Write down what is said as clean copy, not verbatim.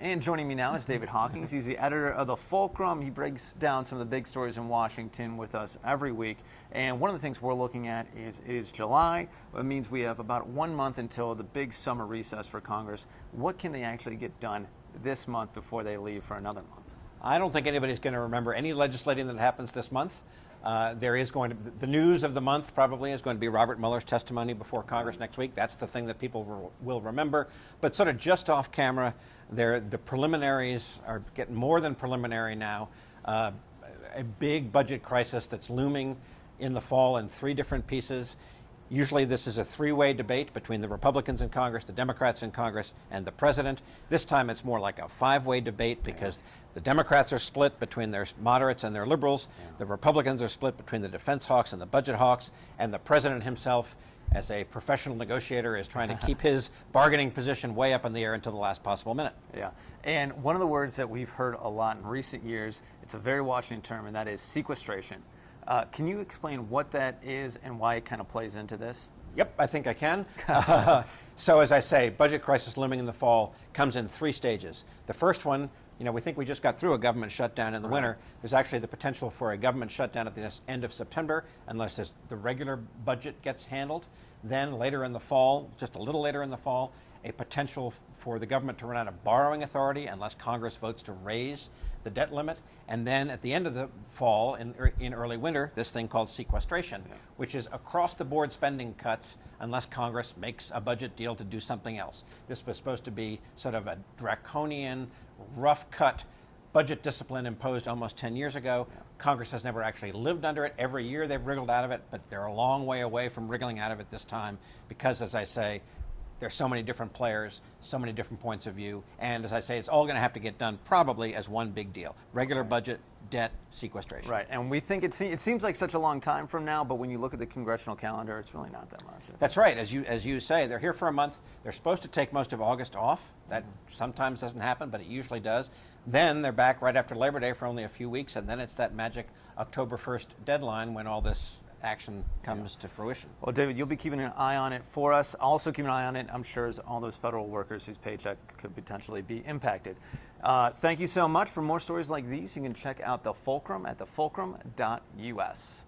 And joining me now is David Hawkins. He's the editor of The Fulcrum. He breaks down some of the big stories in Washington with us every week. And one of the things we're looking at is it is July. It means we have about 1 month until the big summer recess for Congress. What can they actually get done this month before they leave for another month? I don't think anybody's going to remember any legislating that happens this month. The news of the month probably is going to be Robert Mueller's testimony before Congress next week. That's the thing that people will remember. But sort of just off camera, the preliminaries are getting more than preliminary now. A big budget crisis that's looming in the fall in three different pieces. Usually this is a three-way debate between the Republicans in Congress, the Democrats in Congress, and the President. This time it's more like a five-way debate because the Democrats are split between their moderates and their liberals. The Republicans are split between the defense hawks and the budget hawks. And the President himself, as a professional negotiator, is trying to keep his bargaining position way up in the air until the last possible minute. Yeah. And one of the words that we've heard a lot in recent years, it's a very Washington term, and that is sequestration. Can you explain what that is and why it kind of plays into this? Yep, I think I can. So as I say, budget crisis looming in the fall comes in three stages. The first one, we think we just got through a government shutdown in the winter. There's actually the potential for a government shutdown at the end of September unless the regular budget gets handled. Then later in the fall, just a little later in the fall, a potential for the government to run out of borrowing authority unless Congress votes to raise the debt limit. And then at the end of the fall, in early winter, this thing called sequestration, which is across-the-board spending cuts unless Congress makes a budget deal to do something else. This was supposed to be sort of a draconian, rough-cut budget discipline imposed almost 10 years ago. Congress has never actually lived under it. Every year they've wriggled out of it, but they're a long way away from wriggling out of it this time because, as I say, there's so many different players, so many different points of view, and as I say, it's all going to have to get done probably as one big deal. Regular budget, debt, sequestration. Right, and we think it seems like such a long time from now, but when you look at the congressional calendar, it's really not that much. That's right. As you say, they're here for a month. They're supposed to take most of August off. That sometimes doesn't happen, but it usually does. Then they're back right after Labor Day for only a few weeks, and then it's that magic October 1st deadline when all this action comes to fruition. Well, David, you'll be keeping an eye on it for us. Also keep an eye on it, I'm sure, as all those federal workers whose paycheck could potentially be impacted. Thank you so much. For more stories like these, you can check out The Fulcrum at thefulcrum.us.